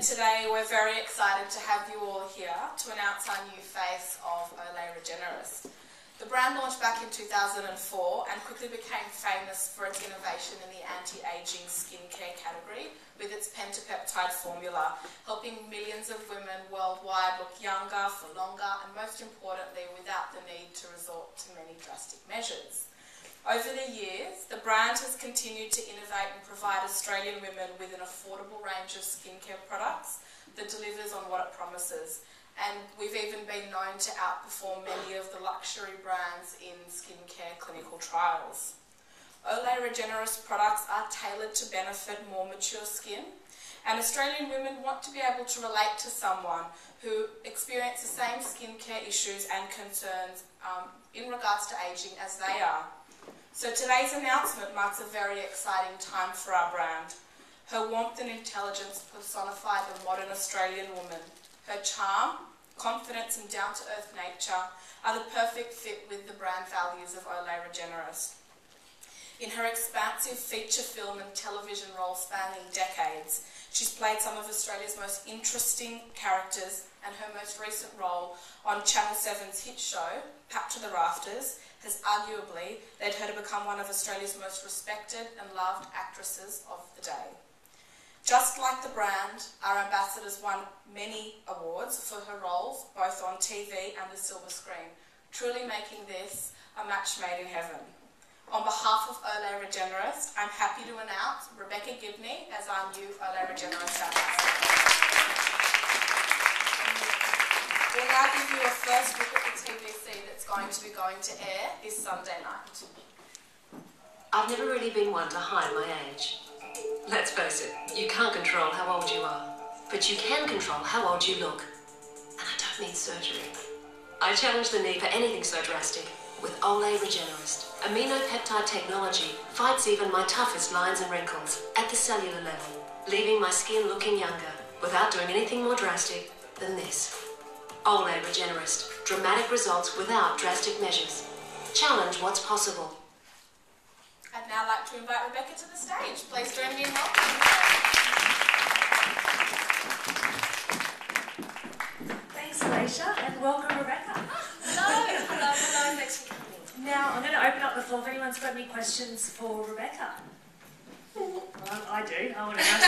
today we're very excited to have you all here to announce our new face of Olay Regenerist. The brand launched back in 2004 and quickly became famous for its innovation in the anti-aging skincare category with its pentapeptide formula, helping millions of women worldwide look younger for longer and, most importantly, without the need to resort to many drastic measures. Over the years, the brand has continued to innovate and provide Australian women with an affordable range of skincare products that delivers on what it promises. And we've even been known to outperform many of the luxury brands in skincare clinical trials. Olay Regenerist products are tailored to benefit more mature skin, and Australian women want to be able to relate to someone who experiences the same skincare issues and concerns in regards to ageing as they are. So today's announcement marks a very exciting time for our brand. Her warmth and intelligence personify the modern Australian woman. Her charm, confidence and down-to-earth nature are the perfect fit with the brand values of Olay Regenerist. In her expansive feature film and television roles spanning decades, she's played some of Australia's most interesting characters, and her most recent role on Channel 7's hit show, To The Rafters, has arguably led her to become one of Australia's most respected and loved actresses of the day. Just like the brand, our ambassadors won many awards for her roles, both on TV and the silver screen, truly making this a match made in heaven. On behalf of Olay Regenerist, I'm happy to announce Rebecca Gibney as our new Olay Regenerist ambassador. We'll now give you a first look at the TVC that's going to be going to air this Sunday night. I've never really been one to hide my age. Let's face it, you can't control how old you are, but you can control how old you look. And I don't need surgery. I challenge the need for anything so drastic with Olay Regenerist. Aminopeptide technology fights even my toughest lines and wrinkles at the cellular level, leaving my skin looking younger without doing anything more drastic than this. Olay Regenerist. Dramatic results without drastic measures. Challenge what's possible. I'd now like to invite Rebecca to the stage. Please join me in welcoming her. Thanks, Alicia, and welcome, Rebecca. Hello, thanks for coming. Now, I'm going to open up the floor if anyone's got any questions for Rebecca. Well, I do. I want to know.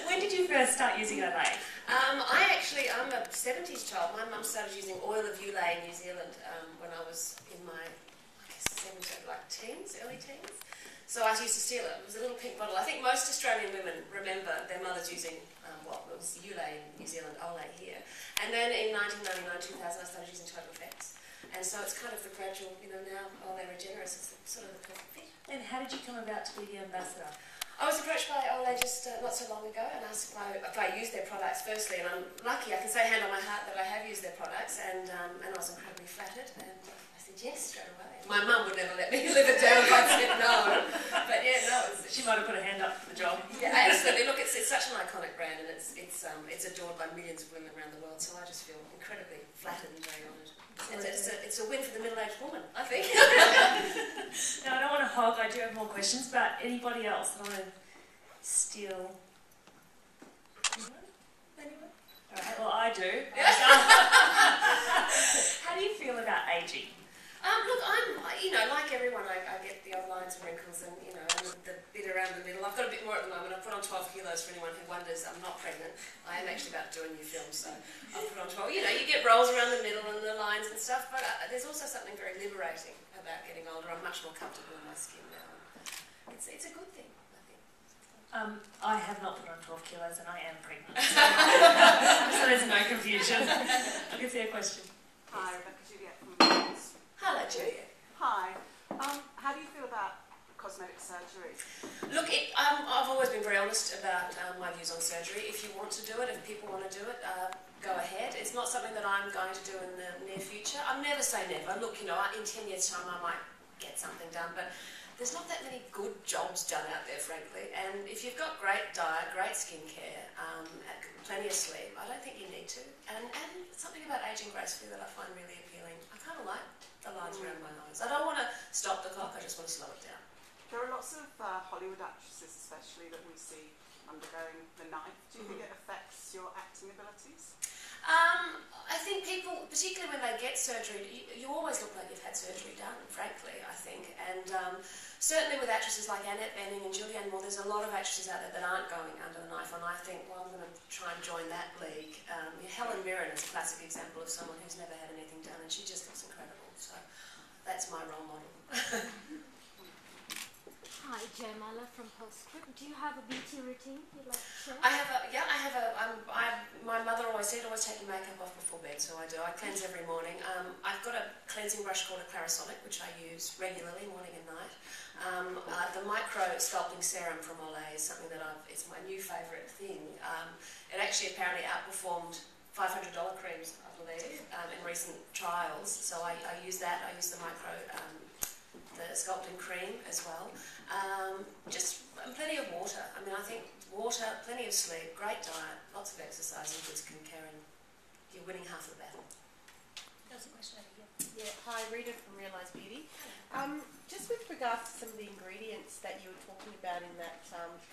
When did you first start using Olay? I'm a 70s child. My mum started using oil of Olay in New Zealand when I was in my, early teens. So I used to steal it. It was a little pink bottle. I think most Australian women remember their mothers using, it was Olay in New Zealand, Olay here. And then in 1999, 2000, I started using Total Effects. And so it's kind of the gradual, now Olay Regenerist is sort of the perfect fit. And how did you come about to be the ambassador? I was approached by Olay just not so long ago and asked if I used their products firstly, and I'm lucky, I can say hand on my heart that I have used their products, and I was incredibly flattered, and I said yes straight away. My mum would never let me live it down if I said no, but yeah, no. She might have put a hand up for the job. Yeah, absolutely. Look, it's such an iconic brand, and it's adored by millions of women around the world, so I just feel incredibly flattered and very honoured. It's a win for the middle-aged woman, I think. Now, I don't want to hog, I do have more questions, but anybody else that want to steal? Anyone? Alright, well, I do. How do you feel about ageing? Look, I'm, like everyone, I get the odd lines and wrinkles and, the bit around the middle. I've got a bit more at the moment. I've put on 12 kilos for anyone who wonders. I'm not pregnant. I am actually about to do a new film, so I've put on 12. You get rolls around the middle and the lines and stuff, but there's also something very liberating about getting older. I'm much more comfortable in my skin now. It's a good thing, I think. I have not put on 12 kilos and I am pregnant. So there's no confusion. I can see a question. Hi, Rebecca Juliet from France. Hello, Juliet. Hi. How do you feel about cosmetic surgery? Look, I've always been very honest about my views on surgery. If you want to do it, if people want to do it, go ahead. It's not something that I'm going to do in the near future. I'll never say never. Look, in 10 years' time I might get something done, but there's not that many good jobs done out there, frankly. And if you've got great diet, great skincare, plenty of sleep, I don't think you need to. And something about ageing gracefully that I find really appealing. I kind of like the lines around my eyes. I don't want to stop the clock, I just want to slow it down. There are lots of Hollywood actresses especially that we see undergoing the knife. Do you think it affects your acting abilities? I think people, particularly when they get surgery, you always look like you've had surgery done, frankly, I think. And certainly with actresses like Annette Bening and Julianne Moore, there's a lot of actresses out there that aren't going under the knife, and I think, well, I'm going to try and join that league. Helen Mirren is a classic example of someone who's never had anything done, and she just looks incredible. So that's my role model. Hi, Jamala from Postscript. Do you have a beauty routine you'd like to share? My mother always said, always take your makeup off before bed, so I do. I cleanse every morning. I've got a cleansing brush called a Clarisonic, which I use regularly, morning and night. The micro sculpting serum from Olay is something that it's my new favourite thing. It actually apparently outperformed $500 creams, I believe, in recent trials. So I use that. I use the micro, the sculpting cream as well. Just plenty of water. I mean, I think water, plenty of sleep, great diet, lots of exercise and good skincare, and you're winning half the battle. There's a question over here. Yeah, hi, Rita from Realise Beauty. Just with regards to some of the ingredients that you were talking about in that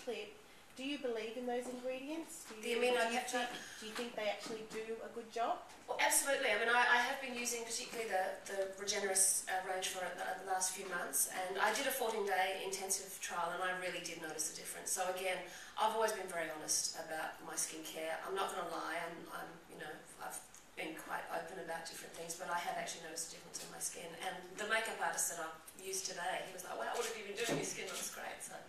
clip, do you believe in those ingredients? Do you think they actually do a good job? Well, absolutely. I mean, I have been using particularly the Regenerist range for the last few months, and I did a 14-day intensive trial, and I really did notice a difference. So again, I've always been very honest about my skincare. I'm not going to lie. I've been quite open about different things, but I have actually noticed a difference in my skin. And the makeup artist that I've used today, he was like, "Wow, what have you been doing? Your skin looks great." So.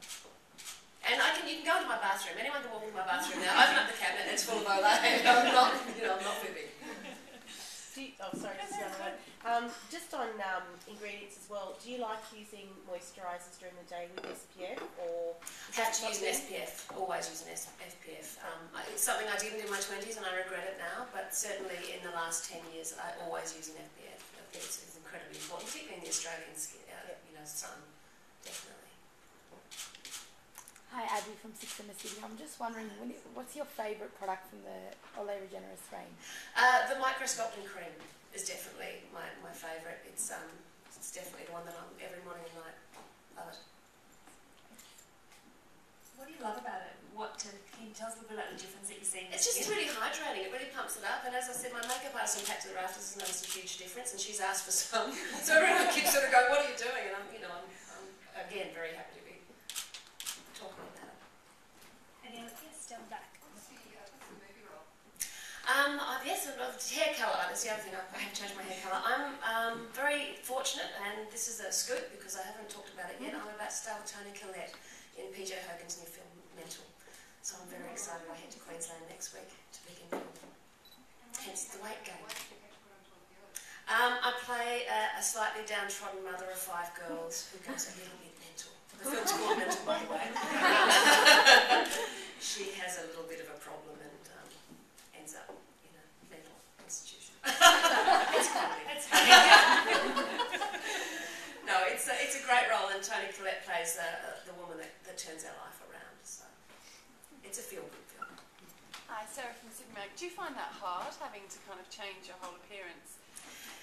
And you can go into my bathroom. Anyone can walk into my bathroom now. Open up the cabinet. It's full of Olay. I'm not fibbing. Just on ingredients as well. Do you like using moisturisers during the day with SPF, or have to use an SPF? Always use an SPF. It's something I didn't in my 20s, and I regret it now. But certainly in the last 10 years, I always use an SPF. I think it's incredibly important, particularly in the Australian sun. Definitely. Hi, Abby from Six in the City. I'm just wondering, what's your favourite product from the Olay Regenerist range? The microsculpting cream is definitely my favourite. It's definitely the one that I'm every morning and night. Love it. What do you love about it? Can you tell us a little bit about the difference that you're seeing? It's just really hydrating. It really pumps it up. And as I said, my makeup artist on To The Rafters has noticed a huge difference, and she's asked for some. So everyone keeps sort of going, "What are you doing?" And I'm again very happy to be talking about it. Yes, down the back. Yes, hair colour. That's the other thing. I have changed my hair colour. I'm very fortunate, and this is a scoop because I haven't talked about it yet. I'm about to star with Toni Collette in PJ Hogan's new film Mental. So I'm very excited. I head to Queensland next week to begin filming. Hence the weight gain. I play a slightly downtrodden mother of 5 girls who goes a little bit mental. The film's called Mental, by the way. She has a little bit of a problem and ends up in a mental institution. It's funny. No, it's a great role, and Toni Collette plays the woman that turns our life around. So it's a feel-good film. Hi, Sarah from Superman. Do you find that hard, having to kind of change your whole appearance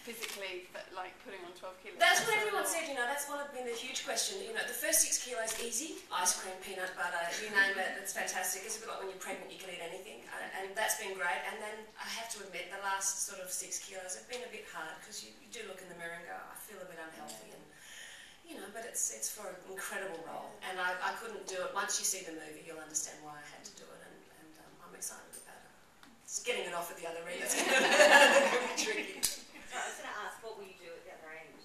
physically, like putting on 12 kilos? That's what everyone said, that's been the huge question. The first 6 kilos, easy. Ice cream, peanut butter, you name it, it's fantastic. It's a bit like when you're pregnant, you can eat anything. And that's been great. And then I have to admit, the last sort of 6 kilos have been a bit hard, because you do look in the mirror and go, I feel a bit unhealthy. And but it's for an incredible role. And I couldn't do it. Once you see the movie, you'll understand why I had to do it. And I'm excited about it. It's getting it off at the other end. It's going to be tricky. I was going to ask, what will you do at the other end?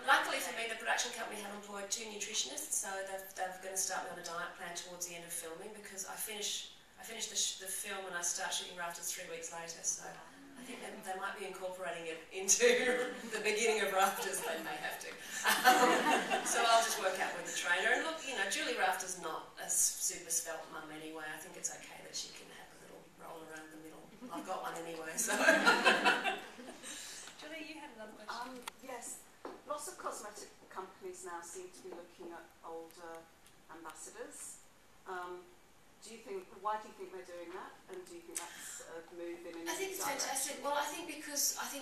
Luckily for me, the production company have employed 2 nutritionists, so they're going to start me on a diet plan towards the end of filming, because I finish the film and I start shooting Rafters 3 weeks later, so I think they might be incorporating it into the beginning of Rafters. They may have to. So I'll just work out with the trainer. And look, Julie Rafter's not a super svelte mum anyway. I think it's okay that she can have a little roll around the middle. I've got one anyway, so... Julie, you had another question. Yes. Lots of cosmetic companies now seem to be looking at older ambassadors. Why do you think they're doing that? And do you think that's a move in a new direction? I think it's fantastic. Well, I think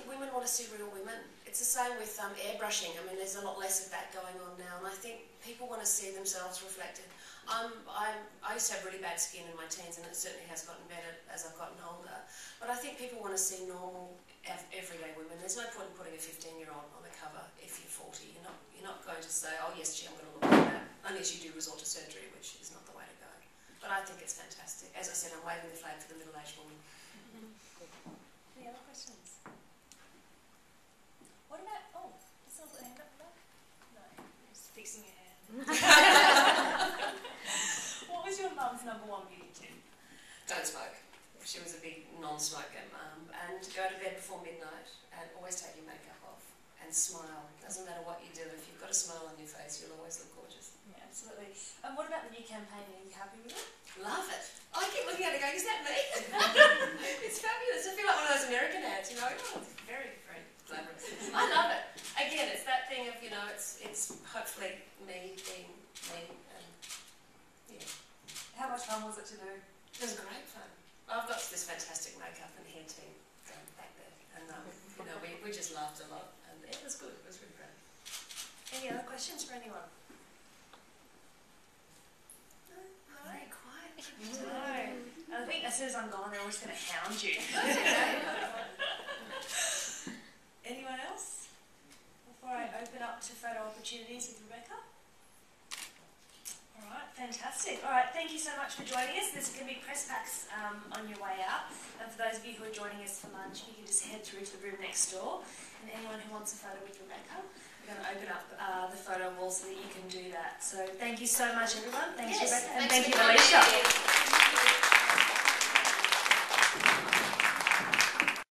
women want to see real women. It's the same with airbrushing. I mean, there's a lot less of that going on now, and I think people want to see themselves reflected. I used to have really bad skin in my teens, and it certainly has gotten better as I've gotten older. But I think people want to see normal, everyday women. There's no point in putting a 15-year-old on the cover if you're 40. You're not going to say, oh yes, gee, I'm going to look like that, unless you do resort to surgery, which is not the way to go. But I think it's fantastic. As I said, I'm waving the flag for the middle-aged woman. Any other questions? What about, does someone put a hand up for that? No, you're just fixing your hair. What was your mum's #1 beauty tip? Don't smoke. She was a big non-smoker, and go to bed before midnight and always take your makeup off and smile. Doesn't matter what you do, if you've got a smile on your face, you'll always look gorgeous. Yeah, absolutely. And what about the new campaign? Are you happy with it? Love it. I keep looking at it going, is that me? It's fabulous. I feel like one of those American ads, you know. Oh, it's very, very glamorous. I love it. Again, it's that thing of, it's hopefully me being me, and yeah. How much fun was it to do? It was great fun. I've got this fantastic makeup and hair team back there, and we just laughed a lot, and it was good. It was really great. Any other questions for anyone? No, very quiet. No. I think as soon as I'm gone, they're all just going to hound you. Anyone else? Before I open up to photo opportunities with Rebecca? Alright, fantastic. Alright, thank you so much for joining us. There's going to be press packs on your way out. And for those of you who are joining us for lunch, you can just head through to the room next door. And anyone who wants a photo with Rebecca, we're going to open up the photo wall so that you can do that. So thank you so much, everyone. Thanks, Rebecca. And thank you, Alicia.